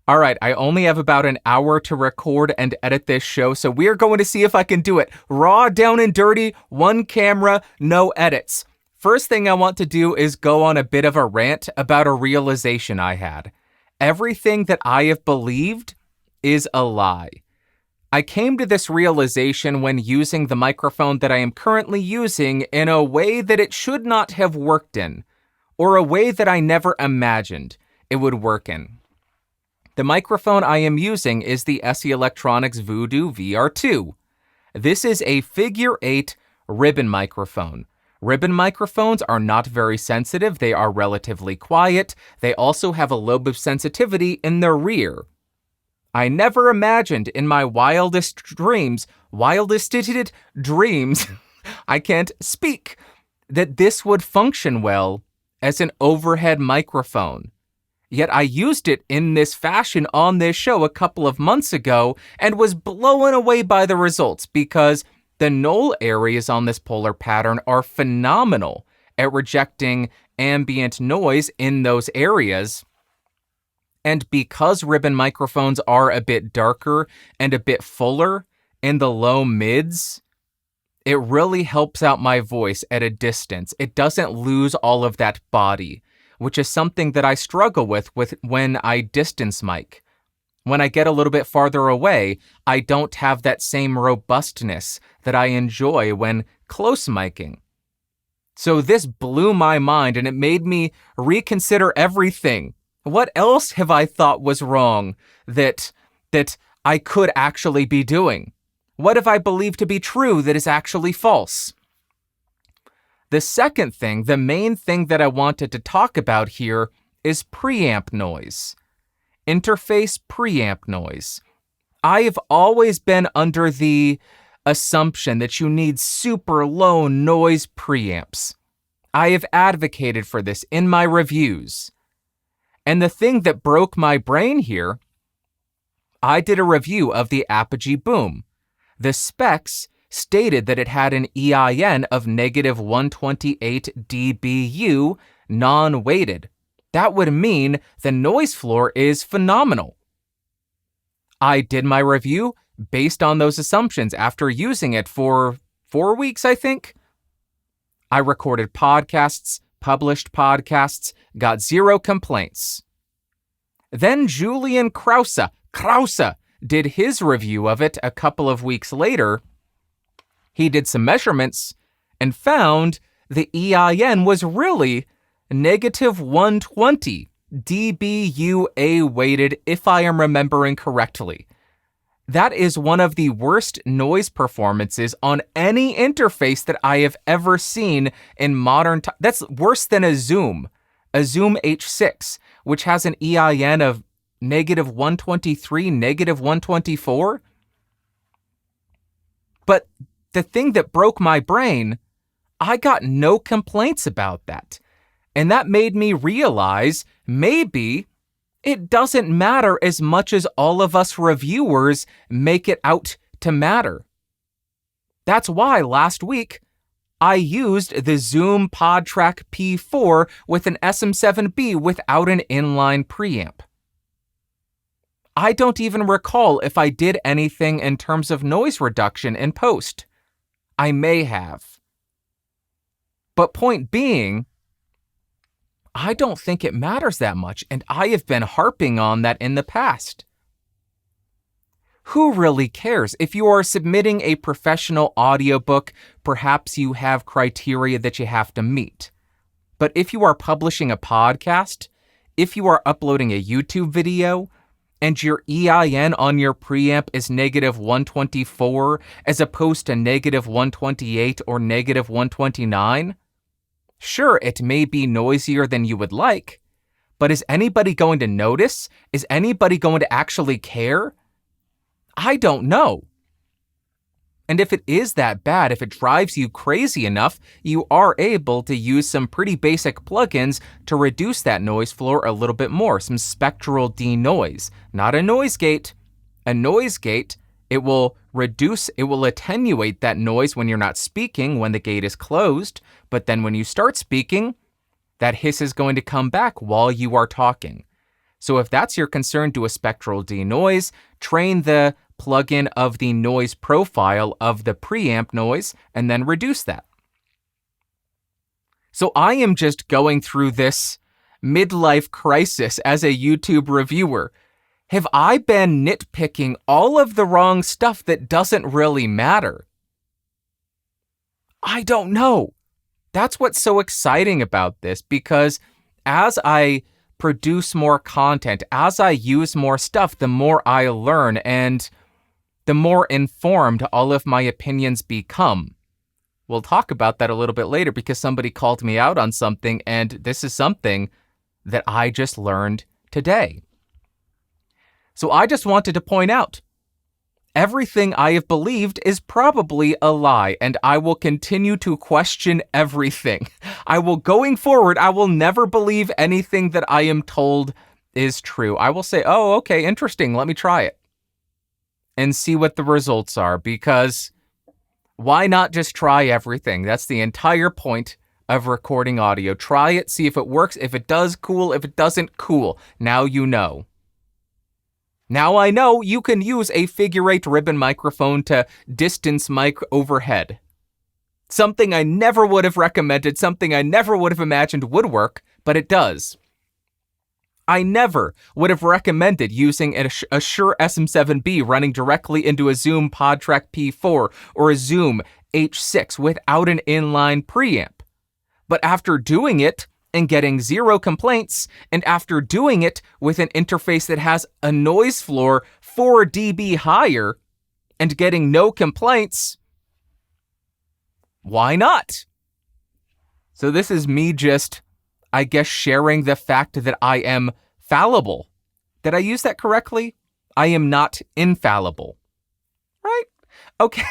All right, I only have about an hour to record and edit this show, so we're going to see if I can do it. Raw, down and dirty, one camera, no edits. First thing I want to do is go on a bit of a rant about a realization I had. Everything that I have believed is a lie. I came to this realization when using the microphone that I am currently using in a way that it should not have worked in, or a way that I never imagined it would work in. The microphone I am using is the SE Electronics Voodoo VR2. This is a figure 8 ribbon microphone. Ribbon microphones are not very sensitive, they are relatively quiet, they also have a lobe of sensitivity in their rear. I never imagined in my wildest dreams, I can't speak, that this would function well as an overhead microphone. Yet I used it in this fashion on this show a couple of months ago and was blown away by the results because the null areas on this polar pattern are phenomenal at rejecting ambient noise in those areas. And because ribbon microphones are a bit darker and a bit fuller in the low mids, it really helps out my voice at a distance. It doesn't lose all of that body, which is something that I struggle with when I distance mic. When I get a little bit farther away, I don't have that same robustness that I enjoy when close miking. So this blew my mind and it made me reconsider everything. What else have I thought was wrong that I could actually be doing? What have I believed to be true that is actually false? The second thing, the main thing that I wanted to talk about here is preamp noise. Interface preamp noise. I have always been under the assumption that you need super low noise preamps. I have advocated for this in my reviews. And the thing that broke my brain here, I did a review of the Apogee Boom. The specs stated that it had an EIN of negative 128 dBu non-weighted. That would mean the noise floor is phenomenal. I did my review based on those assumptions after using it for 4 weeks, I think. I recorded podcasts, published podcasts, got 0 complaints. Then Julian Krause did his review of it a couple of weeks later. He did some measurements and found the EIN was really negative 120 dBu weighted, if I am remembering correctly. That is one of the worst noise performances on any interface that I have ever seen in modern time. That's worse than a Zoom H6, which has an EIN of negative 123, negative 124. But the thing that broke my brain, I got no complaints about that. And that made me realize maybe it doesn't matter as much as all of us reviewers make it out to matter. That's why last week I used the Zoom PodTrack P4 with an SM7B without an inline preamp. I don't even recall if I did anything in terms of noise reduction in post. I may have. But point being, I don't think it matters that much, and I have been harping on that in the past. Who really cares? If you are submitting a professional audiobook, perhaps you have criteria that you have to meet. But if you are publishing a podcast, if you are uploading a YouTube video, and your EIN on your preamp is negative 124 as opposed to negative 128 or negative 129, sure, it may be noisier than you would like, but is anybody going to notice? Is anybody going to actually care? I don't know. And if it is that bad, if it drives you crazy enough, you are able to use some pretty basic plugins to reduce that noise floor a little bit more, some spectral denoise. Not a noise gate. A noise gate, it will attenuate that noise when you're not speaking, when the gate is closed, but then when you start speaking, that hiss is going to come back while you are talking. So if that's your concern, do a spectral denoise, train the plugin of the noise profile of the preamp noise, and then reduce that. So I am just going through this midlife crisis as a YouTube reviewer. Have I been nitpicking all of the wrong stuff that doesn't really matter? I don't know. That's what's so exciting about this, because as I produce more content, as I use more stuff, the more I learn and the more informed all of my opinions become. We'll talk about that a little bit later because somebody called me out on something, and this is something that I just learned today. So I just wanted to point out, everything I have believed is probably a lie, and I will continue to question everything. Going forward, I will never believe anything that I am told is true. I will say, oh, okay, interesting, let me try it and see what the results are, because why not just try everything? That's the entire point of recording audio. Try it, see if it works. If it does, cool. If it doesn't, cool. Now you know. Now I know you can use a figure 8 ribbon microphone to distance mic overhead. Something I never would have recommended, something I never would have imagined would work, but it does. I never would have recommended using a Shure SM7B running directly into a Zoom PodTrack P4 or a Zoom H6 without an inline preamp. But after doing it and getting zero complaints, and after doing it with an interface that has a noise floor 4 dB higher and getting no complaints, why not? So this is me just, I guess, sharing the fact that I am fallible. Did I use that correctly? I am not infallible. Right? Okay.